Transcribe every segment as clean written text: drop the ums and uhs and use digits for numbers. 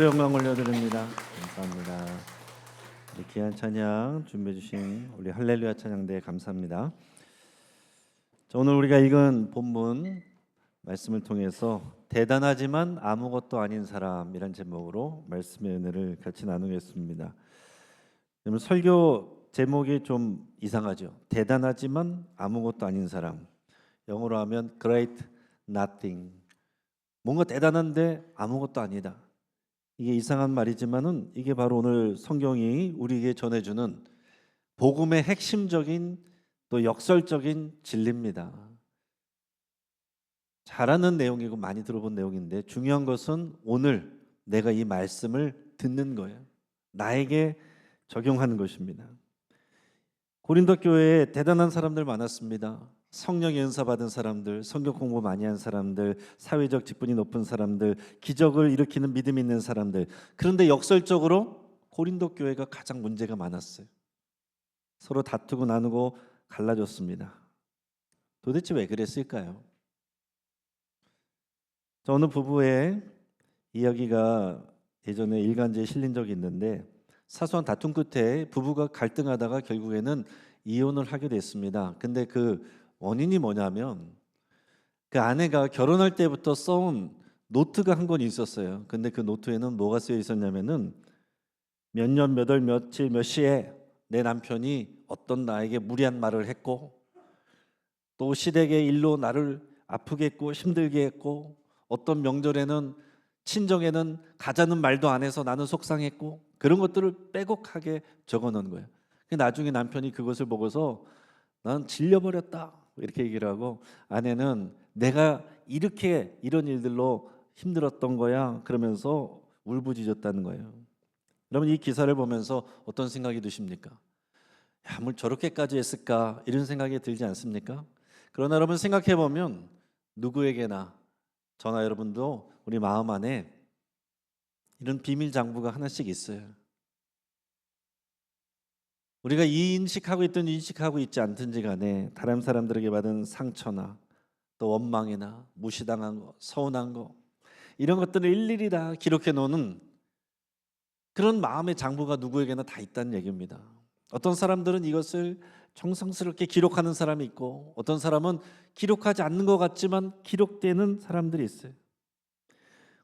영광 올려드립니다. 감사합니다. 우리 귀한 찬양 준비해 주신 우리 할렐루야 찬양대 감사합니다. 자, 오늘 우리가 읽은 본문 말씀을 통해서 대단하지만 아무것도 아닌 사람이란 제목으로 말씀의 은혜를 같이 나누겠습니다. 그러면 설교 제목이 좀 이상하죠. 대단하지만 아무것도 아닌 사람. 영어로 하면 great nothing. 뭔가 대단한데 아무것도 아니다. 이게 이상한 말이지만은 이게 바로 오늘 성경이 우리에게 전해주는 복음의 핵심적인 또 역설적인 진리입니다. 잘 아는 내용이고 많이 들어본 내용인데 중요한 것은 오늘 내가 이 말씀을 듣는 거예요. 나에게 적용하는 것입니다. 고린도 교회에 대단한 사람들 많았습니다. 성령의 은사 받은 사람들, 성경 공부 많이 한 사람들, 사회적 직분이 높은 사람들, 기적을 일으키는 믿음이 있는 사람들. 그런데 역설적으로 고린도 교회가 가장 문제가 많았어요. 서로 다투고 나누고 갈라졌습니다. 도대체 왜 그랬을까요? 어느 부부의 이야기가 예전에 일간지에 실린 적이 있는데 사소한 다툼 끝에 부부가 갈등하다가 결국에는 이혼을 하게 됐습니다. 근데 그 원인이 뭐냐면 그 아내가 결혼할 때부터 써온 노트가 한 권 있었어요. 근데 그 노트에는 뭐가 쓰여 있었냐면은 몇 년, 몇 월, 며칠, 몇 시에 내 남편이 어떤 나에게 무리한 말을 했고 또 시댁의 일로 나를 아프게 했고 힘들게 했고 어떤 명절에는 친정에는 가자는 말도 안 해서 나는 속상했고 그런 것들을 빼곡하게 적어 놓은 거예요. 나중에 남편이 그것을 보고서 난 질려버렸다 이렇게 얘기를 하고 아내는 내가 이렇게 이런 일들로 힘들었던 거야 그러면서 울부짖었다는 거예요. 여러분 이 기사를 보면서 어떤 생각이 드십니까? 야, 뭘 저렇게까지 했을까 이런 생각이 들지 않습니까? 그러나 여러분 생각해 보면 누구에게나 저나 여러분도 우리 마음 안에 이런 비밀 장부가 하나씩 있어요. 우리가 인식하고 있든 인식하고 있지 않든지 간에 다른 사람들에게 받은 상처나 또 원망이나 무시당한 거, 서운한 거 이런 것들을 일일이 다 기록해 놓는 그런 마음의 장부가 누구에게나 다 있다는 얘기입니다. 어떤 사람들은 이것을 정성스럽게 기록하는 사람이 있고 어떤 사람은 기록하지 않는 것 같지만 기록되는 사람들이 있어요.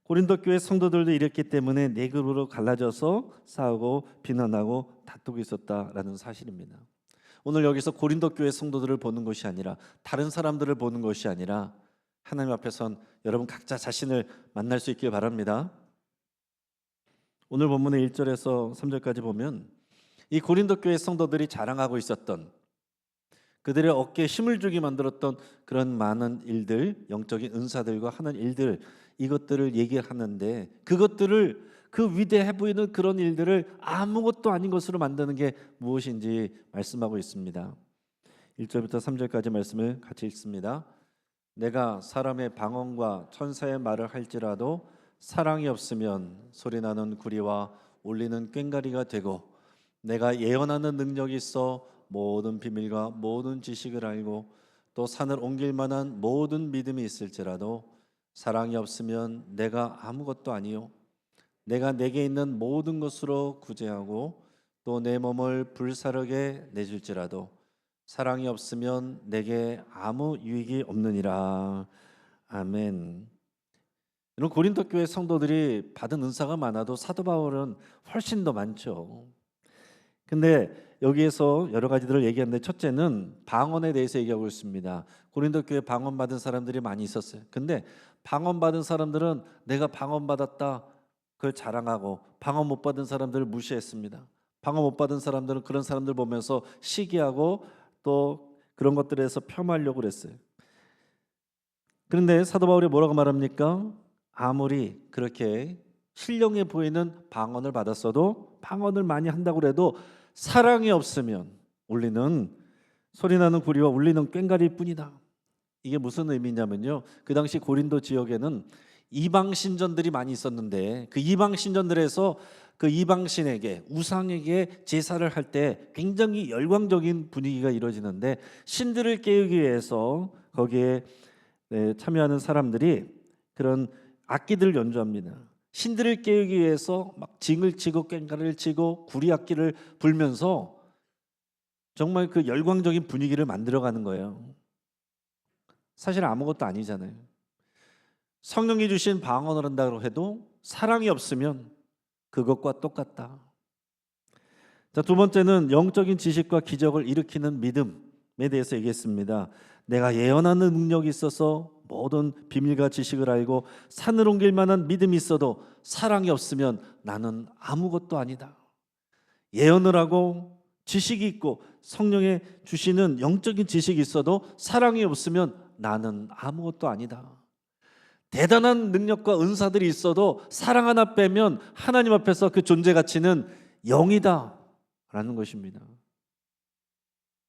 고린도 교회 성도들도 이랬기 때문에 네 그룹으로 갈라져서 싸우고 비난하고 다투고 있었다라는 사실입니다. 오늘 여기서 고린도 교회 성도들을 보는 것이 아니라 다른 사람들을 보는 것이 아니라 하나님 앞에선 여러분 각자 자신을 만날 수 있길 바랍니다. 오늘 본문의 1절에서 3절까지 보면 이 고린도 교회 성도들이 자랑하고 있었던 그들의 어깨에 힘을 주게 만들었던 그런 많은 일들, 영적인 은사들과 하는 일들 이것들을 얘기하는데 그것들을 그 위대해 보이는 그런 일들을 아무것도 아닌 것으로 만드는 게 무엇인지 말씀하고 있습니다. 1절부터 3절까지 말씀을 같이 읽습니다. 내가 사람의 방언과 천사의 말을 할지라도 사랑이 없으면 소리나는 구리와 울리는 꽹과리가 되고 내가 예언하는 능력이 있어 모든 비밀과 모든 지식을 알고 또 산을 옮길 만한 모든 믿음이 있을지라도 사랑이 없으면 내가 아무것도 아니요 내가 내게 있는 모든 것으로 구제하고 또 내 몸을 불사르게 내줄지라도 사랑이 없으면 내게 아무 유익이 없느니라. 아멘. 이런 고린도 교회 성도들이 받은 은사가 많아도 사도 바울은 훨씬 더 많죠. 근데 여기에서 여러 가지들을 얘기하는데 첫째는 방언에 대해서 얘기하고 있습니다. 고린도 교회 방언 받은 사람들이 많이 있었어요. 근데 방언 받은 사람들은 내가 방언 받았다 그걸 자랑하고 방언 못 받은 사람들을 무시했습니다. 방언 못 받은 사람들은 그런 사람들 보면서 시기하고 또 그런 것들에서 폄하하려고 그랬어요. 그런데 사도 바울이 뭐라고 말합니까? 아무리 그렇게 신령해 보이는 방언을 받았어도 방언을 많이 한다고 해도 사랑이 없으면 울리는 소리나는 구리와 울리는 꽹과리일 뿐이다. 이게 무슨 의미냐면요. 그 당시 고린도 지역에는 이방 신전들이 많이 있었는데 그 이방 신전들에서 그 이방신에게 우상에게 제사를 할 때 굉장히 열광적인 분위기가 이루어지는데 신들을 깨우기 위해서 거기에 참여하는 사람들이 그런 악기들을 연주합니다. 신들을 깨우기 위해서 막 징을 치고 꽹과를 치고 구리악기를 불면서 정말 그 열광적인 분위기를 만들어가는 거예요. 사실 아무것도 아니잖아요. 성령이 주신 방언을 한다고 해도 사랑이 없으면 그것과 똑같다. 자, 두 번째는 영적인 지식과 기적을 일으키는 믿음에 대해서 얘기했습니다. 내가 예언하는 능력이 있어서 모든 비밀과 지식을 알고 산을 옮길 만한 믿음이 있어도 사랑이 없으면 나는 아무것도 아니다. 예언을 하고 지식이 있고 성령의 주시는 영적인 지식이 있어도 사랑이 없으면 나는 아무것도 아니다. 대단한 능력과 은사들이 있어도 사랑 하나 빼면 하나님 앞에서 그 존재 가치는 0이다 라는 것입니다.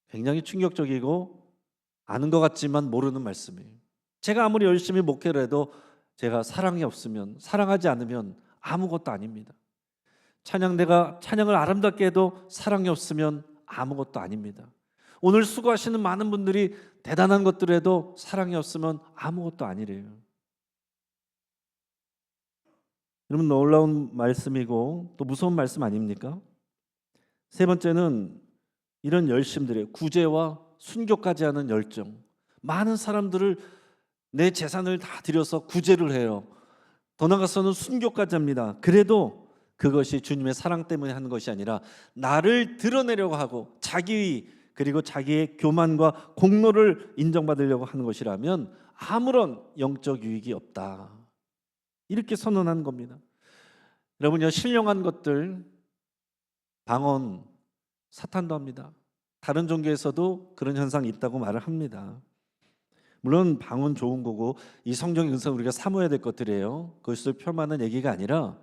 굉장히 충격적이고 아는 것 같지만 모르는 말씀이에요. 제가 아무리 열심히 목회를 해도 제가 사랑이 없으면, 사랑하지 않으면 아무것도 아닙니다. 찬양대가 찬양을 아름답게 해도 사랑이 없으면 아무것도 아닙니다. 오늘 수고하시는 많은 분들이 대단한 것들을 해도 사랑이 없으면 아무것도 아니래요. 여러분, 놀라운 말씀이고 또 무서운 말씀 아닙니까? 세 번째는 이런 열심들이에요. 구제와 순교까지 하는 열정. 많은 사람들을 내 재산을 다 들여서 구제를 해요. 더 나아가서는 순교까지 합니다. 그래도 그것이 주님의 사랑 때문에 하는 것이 아니라 나를 드러내려고 하고 자기 그리고 자기의 교만과 공로를 인정받으려고 하는 것이라면 아무런 영적 유익이 없다. 이렇게 선언한 겁니다. 여러분요, 신령한 것들 방언 사탄도 합니다. 다른 종교에서도 그런 현상이 있다고 말을 합니다. 물론 방언 좋은 거고 이 성경의 은사 우리가 사모해야 될 것들이에요. 그것을 폄하하는 얘기가 아니라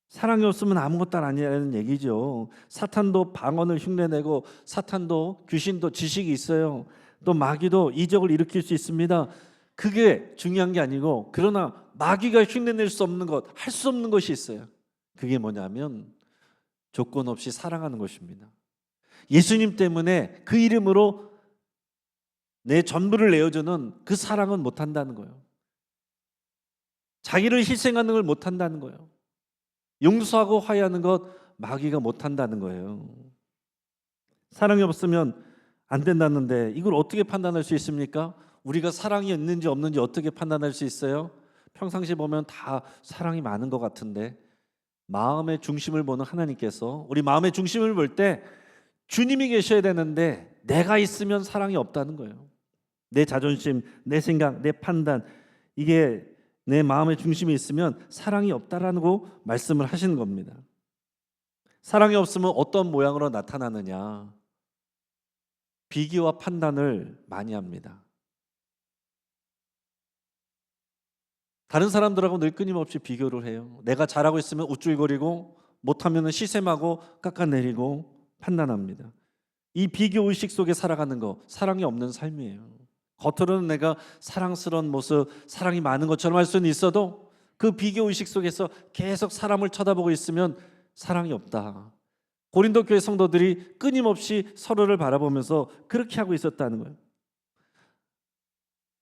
사랑이 없으면 아무것도 아니라는 얘기죠. 사탄도 방언을 흉내내고 사탄도 귀신도 지식이 있어요. 또 마귀도 이적을 일으킬 수 있습니다. 그게 중요한 게 아니고 그러나 마귀가 흉내낼 수 없는 것, 할 수 없는 것이 있어요. 그게 뭐냐면 조건 없이 사랑하는 것입니다. 예수님 때문에 그 이름으로 내 전부를 내어주는 그 사랑은 못한다는 거예요. 자기를 희생하는 걸 못한다는 거예요. 용서하고 화해하는 것 마귀가 못한다는 거예요. 사랑이 없으면 안 된다는데 이걸 어떻게 판단할 수 있습니까? 우리가 사랑이 있는지 없는지 어떻게 판단할 수 있어요? 평상시 보면 다 사랑이 많은 것 같은데 마음의 중심을 보는 하나님께서 우리 마음의 중심을 볼 때 주님이 계셔야 되는데 내가 있으면 사랑이 없다는 거예요. 내 자존심, 내 생각, 내 판단 이게 내 마음의 중심이 있으면 사랑이 없다라고 말씀을 하시는 겁니다. 사랑이 없으면 어떤 모양으로 나타나느냐? 비교와 판단을 많이 합니다. 다른 사람들하고 늘 끊임없이 비교를 해요. 내가 잘하고 있으면 우쭐거리고 못하면 시샘하고 깎아내리고 판단합니다. 이 비교 의식 속에 살아가는 거 사랑이 없는 삶이에요. 겉으로는 내가 사랑스러운 모습, 사랑이 많은 것처럼 할 수는 있어도 그 비교 의식 속에서 계속 사람을 쳐다보고 있으면 사랑이 없다. 고린도 교회 성도들이 끊임없이 서로를 바라보면서 그렇게 하고 있었다는 거예요.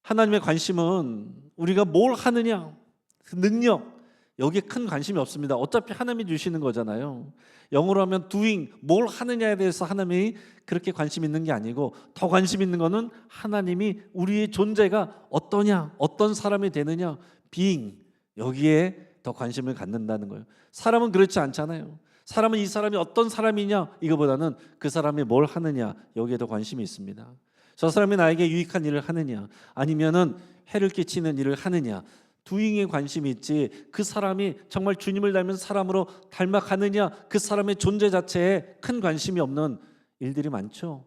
하나님의 관심은 우리가 뭘 하느냐, 그 능력, 여기에 큰 관심이 없습니다. 어차피 하나님이 주시는 거잖아요. 영어로 하면 doing, 뭘 하느냐에 대해서 하나님이 그렇게 관심 있는 게 아니고 더 관심 있는 거는 하나님이 우리의 존재가 어떠냐, 어떤 사람이 되느냐, being, 여기에 더 관심을 갖는다는 거예요. 사람은 그렇지 않잖아요. 사람은 이 사람이 어떤 사람이냐 이거보다는 그 사람이 뭘 하느냐 여기에 더 관심이 있습니다. 저 사람이 나에게 유익한 일을 하느냐 아니면은 해를 끼치는 일을 하느냐, doing에 관심이 있지 그 사람이 정말 주님을 닮은 사람으로 닮아가느냐 그 사람의 존재 자체에 큰 관심이 없는 일들이 많죠.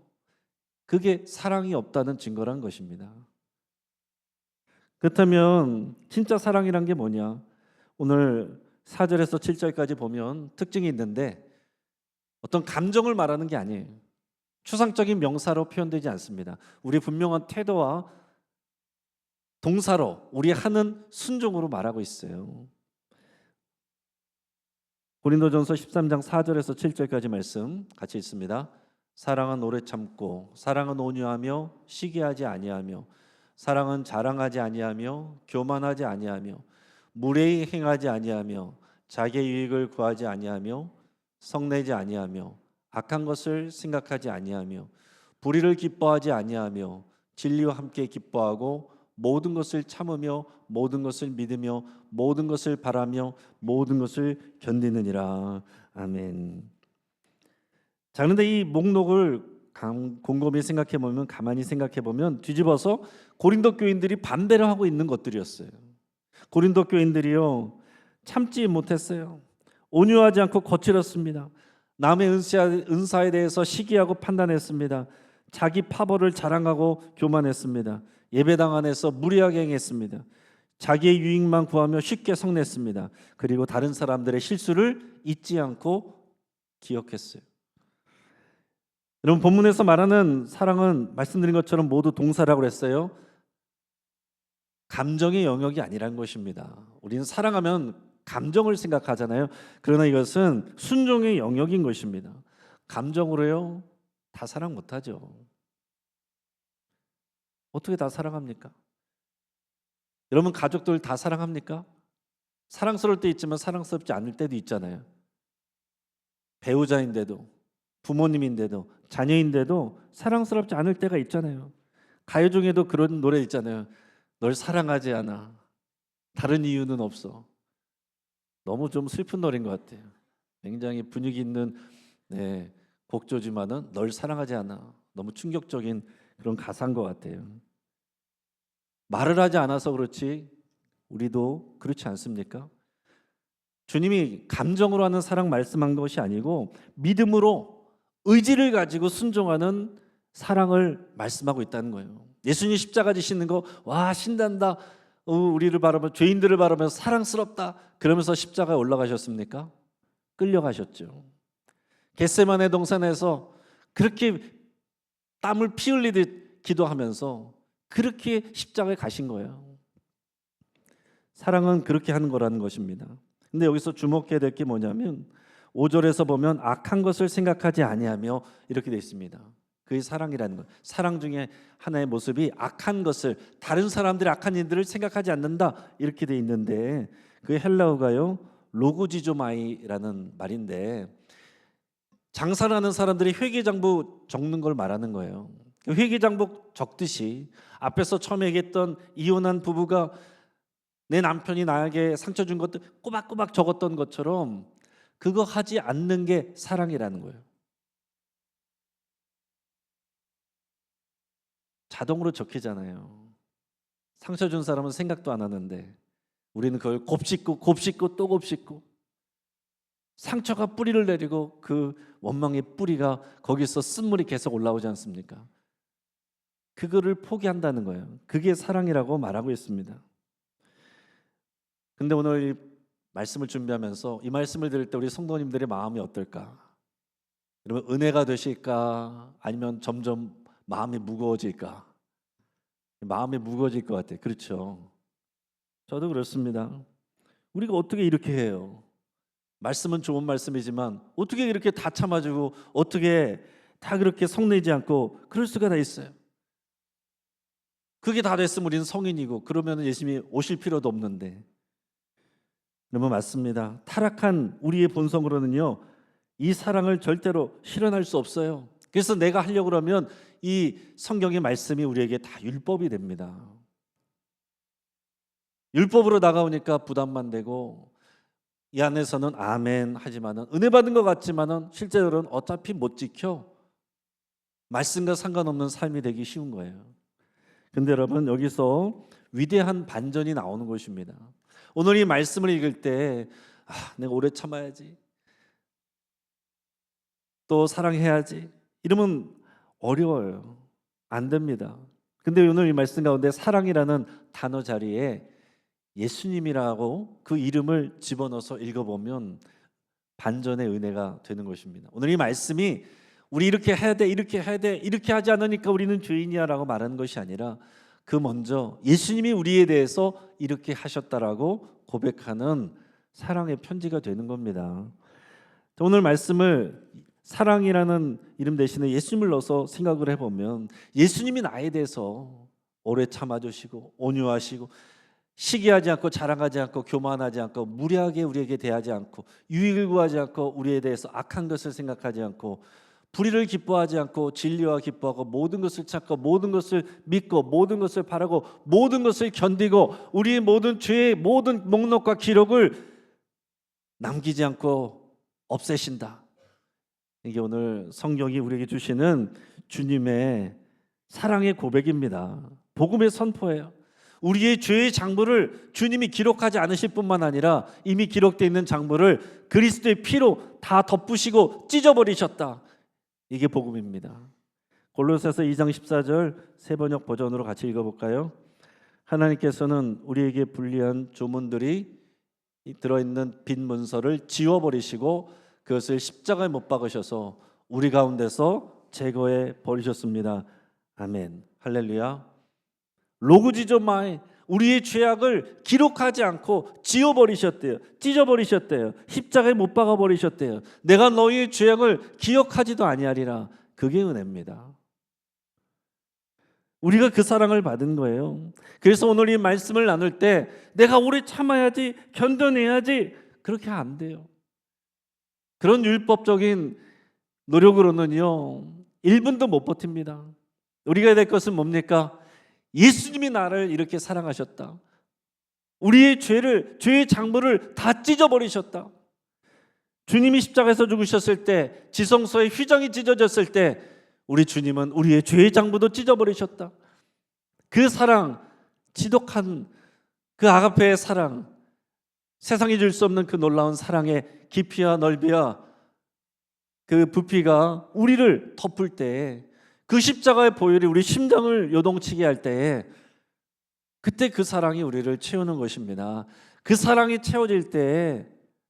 그게 사랑이 없다는 증거란 것입니다. 그렇다면 진짜 사랑이란 게 뭐냐? 오늘 4절에서 7절까지 보면 특징이 있는데 어떤 감정을 말하는 게 아니에요. 추상적인 명사로 표현되지 않습니다. 우리 분명한 태도와 동사로 우리 하는 순종으로 말하고 있어요. 고린도전서 13장 4절에서 7절까지 말씀 같이 있습니다. 사랑은 오래 참고 사랑은 온유하며 시기하지 아니하며 사랑은 자랑하지 아니하며 교만하지 아니하며 무례히 행하지 아니하며 자기의 유익을 구하지 아니하며 성내지 아니하며 악한 것을 생각하지 아니하며 불의를 기뻐하지 아니하며 진리와 함께 기뻐하고 모든 것을 참으며 모든 것을 믿으며 모든 것을 바라며 모든 것을 견디느니라. 아멘. 자, 그런데 이 목록을 곰곰이 생각해 보면, 가만히 생각해 보면 뒤집어서 고린도 교인들이 반대를 하고 있는 것들이었어요. 고린도 교인들이요, 참지 못했어요. 온유하지 않고 거칠었습니다. 남의 은사에 대해서 시기하고 판단했습니다. 자기 파벌을 자랑하고 교만했습니다. 예배당 안에서 무리하게 행했습니다. 자기의 유익만 구하며 쉽게 성냈습니다. 그리고 다른 사람들의 실수를 잊지 않고 기억했어요. 여러분, 본문에서 말하는 사랑은 말씀드린 것처럼 모두 동사라고 했어요. 감정의 영역이 아니라는 것입니다. 우리는 사랑하면 감정을 생각하잖아요. 그러나 이것은 순종의 영역인 것입니다. 감정으로요, 다 사랑 못하죠. 어떻게 다 사랑합니까? 여러분, 가족들 다 사랑합니까? 사랑스러울 때 있지만 사랑스럽지 않을 때도 있잖아요. 배우자인데도, 부모님인데도, 자녀인데도 사랑스럽지 않을 때가 있잖아요. 가요 중에도 그런 노래 있잖아요. 널 사랑하지 않아. 다른 이유는 없어. 너무 좀 슬픈 노래인 것 같아요. 굉장히 분위기 있는 곡조지만은 널 사랑하지 않아. 너무 충격적인 그런 가사인 것 같아요. 말을 하지 않아서 그렇지 우리도 그렇지 않습니까? 주님이 감정으로 하는 사랑 말씀한 것이 아니고 믿음으로 의지를 가지고 순종하는 사랑을 말씀하고 있다는 거예요. 예수님 십자가 지시는 거, 와, 신난다. 우리를 바라보면, 죄인들을 바라보면 사랑스럽다. 그러면서 십자가에 올라가셨습니까? 끌려가셨죠. 겟세마네 동산에서 그렇게 땀을 피 흘리듯 기도하면서 그렇게 십자가에 가신 거예요. 사랑은 그렇게 하는 거라는 것입니다. 근데 여기서 주목해야 될 게 뭐냐면 5절에서 보면 악한 것을 생각하지 아니하며 이렇게 되어 있습니다. 그게 사랑이라는 거예요. 사랑 중에 하나의 모습이 악한 것을, 다른 사람들의 악한 일들을 생각하지 않는다 이렇게 되어 있는데, 그 헬라어가요 로고지조마이라는 말인데, 장사를 하는 사람들이 회계장부 적는 걸 말하는 거예요. 회계장부 적듯이 앞에서 처음에 얘기했던 이혼한 부부가 내 남편이 나에게 상처 준 것들 꼬박꼬박 적었던 것처럼 그거 하지 않는 게 사랑이라는 거예요. 자동으로 적히잖아요. 상처 준 사람은 생각도 안 하는데 우리는 그걸 곱씹고 곱씹고 또 곱씹고, 상처가 뿌리를 내리고 그 원망의 뿌리가 거기서 쓴물이 계속 올라오지 않습니까? 그거를 포기한다는 거예요. 그게 사랑이라고 말하고 있습니다. 근데 오늘 이 말씀을 준비하면서 이 말씀을 들을 때 우리 성도님들의 마음이 어떨까? 여러분, 은혜가 되실까? 아니면 점점 마음이 무거워질까? 마음이 무거워질 것 같아요. 그렇죠? 저도 그렇습니다. 우리가 어떻게 이렇게 해요? 말씀은 좋은 말씀이지만 어떻게 이렇게 다 참아주고 어떻게 다 그렇게 성내지 않고 그럴 수가 다 있어요. 그게 다 됐으면 우리는 성인이고 그러면 예수님이 오실 필요도 없는데. 여러분, 맞습니다. 타락한 우리의 본성으로는요 이 사랑을 절대로 실현할 수 없어요. 그래서 내가 하려고 그러면 이 성경의 말씀이 우리에게 다 율법이 됩니다. 율법으로 다가오니까 부담만 되고 이 안에서는 아멘 하지만은 은혜 받은 것 같지만은 실제로는 어차피 못 지켜 말씀과 상관없는 삶이 되기 쉬운 거예요. 근데 여러분, 여기서 위대한 반전이 나오는 것입니다. 오늘 이 말씀을 읽을 때 내가 오래 참아야지, 또 사랑해야지 이러면 어려워요. 안 됩니다. 근데 오늘 이 말씀 가운데 사랑이라는 단어 자리에 예수님이라고 그 이름을 집어넣어서 읽어보면 반전의 은혜가 되는 것입니다. 오늘 이 말씀이 우리 이렇게 해야 돼, 이렇게 해야 돼, 이렇게 하지 않으니까 우리는 죄인이야 라고 말하는 것이 아니라 그 먼저 예수님이 우리에 대해서 이렇게 하셨다라고 고백하는 사랑의 편지가 되는 겁니다. 오늘 말씀을 사랑이라는 이름 대신에 예수님을 넣어서 생각을 해보면 예수님이 나에 대해서 오래 참아주시고 온유하시고 시기하지 않고 자랑하지 않고 교만하지 않고 무례하게 우리에게 대하지 않고 유익을 구하지 않고 우리에 대해서 악한 것을 생각하지 않고 불의를 기뻐하지 않고 진리와 기뻐하고 모든 것을 찾고 모든 것을 믿고 모든 것을 바라고 모든 것을 견디고 우리의 모든 죄의 모든 목록과 기록을 남기지 않고 없애신다. 이게 오늘 성경이 우리에게 주시는 주님의 사랑의 고백입니다. 복음의 선포예요. 우리의 죄의 장부를 주님이 기록하지 않으실 뿐만 아니라 이미 기록되어 있는 장부를 그리스도의 피로 다 덮으시고 찢어버리셨다. 이게 복음입니다. 골로새서 2장 14절 새번역 버전으로 같이 읽어볼까요? 하나님께서는 우리에게 불리한 조문들이 들어있는 빈 문서를 지워버리시고 그것을 십자가에 못 박으셔서 우리 가운데서 제거해 버리셨습니다. 아멘. 할렐루야. 로그지조마이 우리의 죄악을 기록하지 않고 지워버리셨대요. 찢어버리셨대요. 십자가에 못 박아버리셨대요. 내가 너희의 죄악을 기억하지도 아니하리라. 그게 은혜입니다. 우리가 그 사랑을 받은 거예요. 그래서 오늘 이 말씀을 나눌 때 내가 오래 참아야지, 견뎌내야지, 그렇게 안 돼요. 그런 율법적인 노력으로는요 1분도 못 버팁니다. 우리가 해야 될 것은 뭡니까? 예수님이 나를 이렇게 사랑하셨다. 우리의 죄의 장부를 다 찢어버리셨다. 주님이 십자가에서 죽으셨을 때, 지성소의 휘장이 찢어졌을 때 우리 주님은 우리의 죄의 장부도 찢어버리셨다. 그 사랑, 지독한 그 아가페의 사랑, 세상이 줄 수 없는 그 놀라운 사랑의 깊이와 넓이와 그 부피가 우리를 덮을 때, 그 십자가의 보혈이 우리 심장을 요동치게 할 때에 그때 그 사랑이 우리를 채우는 것입니다. 그 사랑이 채워질 때에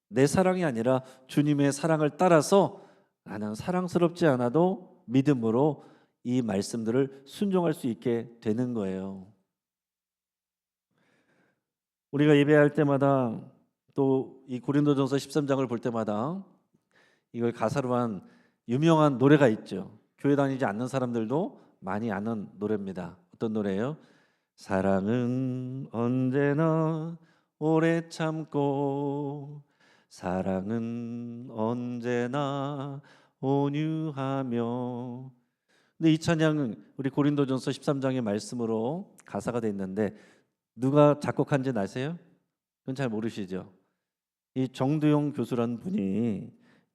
내 사랑이 아니라 주님의 사랑을 따라서 나는 사랑스럽지 않아도 믿음으로 이 말씀들을 순종할 수 있게 되는 거예요. 우리가 예배할 때마다 또 이 고린도전서 13장을 볼 때마다 이걸 가사로 한 유명한 노래가 있죠. 교회 다니지 않는 사람들도 많이 아는 노래입니다. 어떤 노래예요? 사랑은 언제나 오래 참고 사랑은 언제나 온유하며. 근데 이 찬양은 우리 고린도전서 13장의 말씀으로 가사가 돼 있는데 누가 작곡한지는 아세요? 그건 잘 모르시죠? 이 정두용 교수라는 분이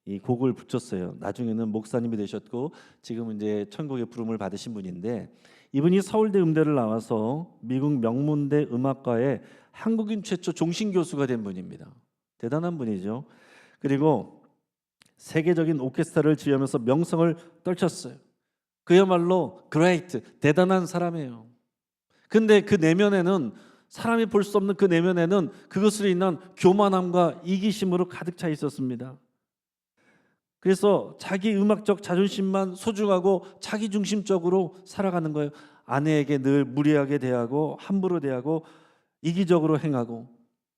이 곡을 붙였어요. 나중에는 목사님이 되셨고 지금은 이제 천국의 부름을 받으신 분인데, 이분이 서울대 음대를 나와서 미국 명문대 음악과의 한국인 최초 종신 교수가 된 분입니다. 대단한 분이죠. 그리고 세계적인 오케스트라를 지으면서 명성을 떨쳤어요. 그야말로 great, 대단한 사람이에요. 근데 그 내면에는, 사람이 볼 수 없는 그 내면에는 그것으로 인한 교만함과 이기심으로 가득 차 있었습니다. 그래서 자기 음악적 자존심만 소중하고 자기중심적으로 살아가는 거예요. 아내에게 늘 무례하게 대하고 함부로 대하고 이기적으로 행하고,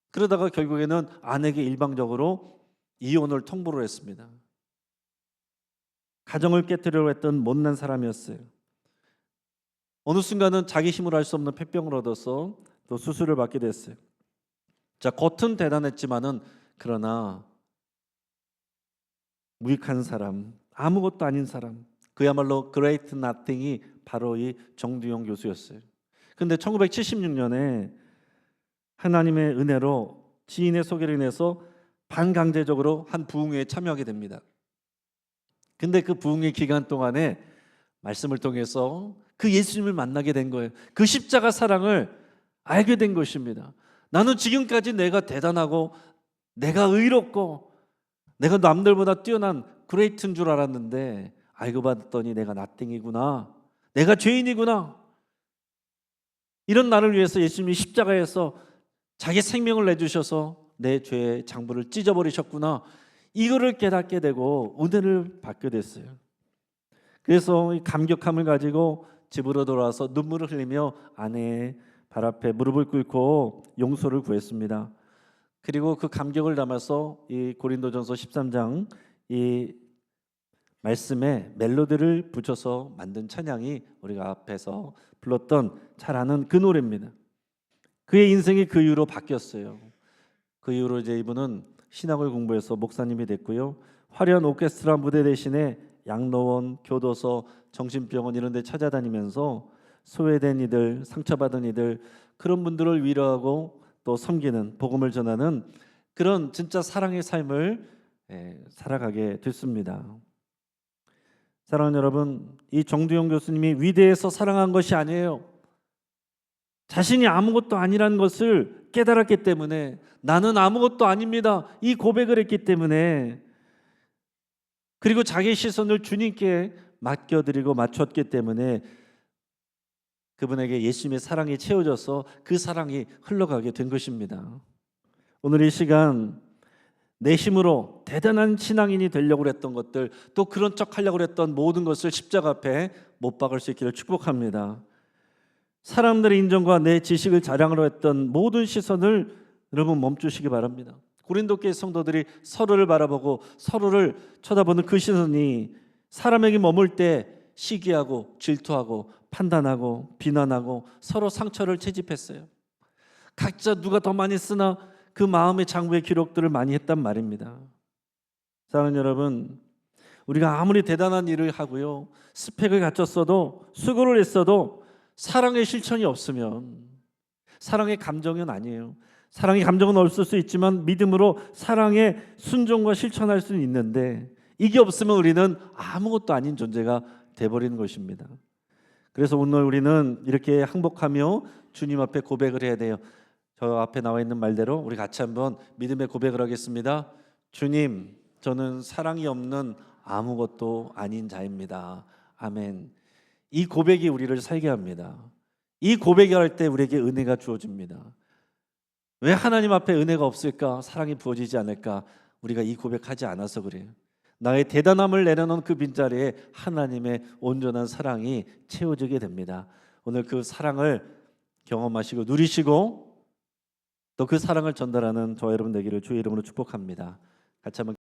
그러다가 결국에는 아내에게 일방적으로 이혼을 통보를 했습니다. 가정을 깨뜨리려고 했던 못난 사람이었어요. 어느 순간은 자기 힘으로 할 수 없는 폐병을 얻어서 또 수술을 받게 됐어요. 자, 겉은 대단했지만은 그러나 무익한 사람, 아무것도 아닌 사람, 그야말로 great nothing이 바로 이 정두영 교수였어요. 근데 1976년에 하나님의 은혜로 지인의 소개를 인해서 반강제적으로 한 부흥회에 참여하게 됩니다. 근데 그 부흥회 기간 동안에 말씀을 통해서 그 예수님을 만나게 된 거예요. 그 십자가 사랑을 알게 된 것입니다. 나는 지금까지 내가 대단하고 내가 의롭고 내가 남들보다 뛰어난 그레이트인 줄 알았는데 알고 봤더니 내가 나띵이구나, 내가 죄인이구나. 이런 나를 위해서 예수님이 십자가에서 자기 생명을 내주셔서 내 죄의 장부를 찢어버리셨구나, 이거를 깨닫게 되고 은혜를 받게 됐어요. 그래서 이 감격함을 가지고 집으로 돌아와서 눈물을 흘리며 아내의 발 앞에 무릎을 꿇고 용서를 구했습니다. 그리고 그 감격을 담아서 이 고린도전서 13장 이 말씀에 멜로디를 붙여서 만든 찬양이 우리가 앞에서 불렀던 잘 아는 그 노래입니다. 그의 인생이 그 이후로 바뀌었어요. 그 이후로 이제 이분은 신학을 공부해서 목사님이 됐고요. 화려한 오케스트라 무대 대신에 양로원, 교도소, 정신병원 이런 데 찾아다니면서 소외된 이들, 상처받은 이들 그런 분들을 위로하고 또 섬기는 복음을 전하는 그런 진짜 사랑의 삶을 살아가게 됐습니다. 사랑하는 여러분, 이 정두영 교수님이 위대해서 사랑한 것이 아니에요. 자신이 아무것도 아니라는 것을 깨달았기 때문에 나는 아무것도 아닙니다. 이 고백을 했기 때문에 그리고 자기의 시선을 주님께 맡겨드리고 맞췄기 때문에 그분에게 예수님의 사랑이 채워져서 그 사랑이 흘러가게 된 것입니다. 오늘 이 시간 내 힘으로 대단한 신앙인이 되려고 했던 것들 또 그런 척 하려고 했던 모든 것을 십자가 앞에 못 박을 수 있기를 축복합니다. 사람들의 인정과 내 지식을 자랑으로 했던 모든 시선을 여러분 멈추시기 바랍니다. 고린도 교회 성도들이 서로를 바라보고 서로를 쳐다보는 그 시선이 사람에게 머물 때 시기하고 질투하고 판단하고 비난하고 서로 상처를 채집했어요. 각자 누가 더 많이 쓰나 그 마음의 장부의 기록들을 많이 했단 말입니다. 사랑하는 여러분, 우리가 아무리 대단한 일을 하고요 스펙을 갖췄어도 수고를 했어도 사랑의 실천이 없으면 사랑의 감정은 아니에요. 사랑의 감정은 없을 수 있지만 믿음으로 사랑의 순종과 실천할 수는 있는데 이게 없으면 우리는 아무것도 아닌 존재가 돼버리는 것입니다. 그래서 오늘 우리는 이렇게 항복하며 주님 앞에 고백을 해야 돼요. 저 앞에 나와 있는 말대로 우리 같이 한번 믿음의 고백을 하겠습니다. 주님, 저는 사랑이 없는 아무것도 아닌 자입니다. 아멘. 이 고백이 우리를 살게 합니다. 이 고백을 할 때 우리에게 은혜가 주어집니다. 왜 하나님 앞에 은혜가 없을까? 사랑이 부어지지 않을까? 우리가 이 고백하지 않아서 그래요. 나의 대단함을 내려놓은 그 빈자리에 하나님의 온전한 사랑이 채워지게 됩니다. 오늘 그 사랑을 경험하시고 누리시고 또 그 사랑을 전달하는 저와 여러분 되기를 주의 이름으로 축복합니다. 같이 한번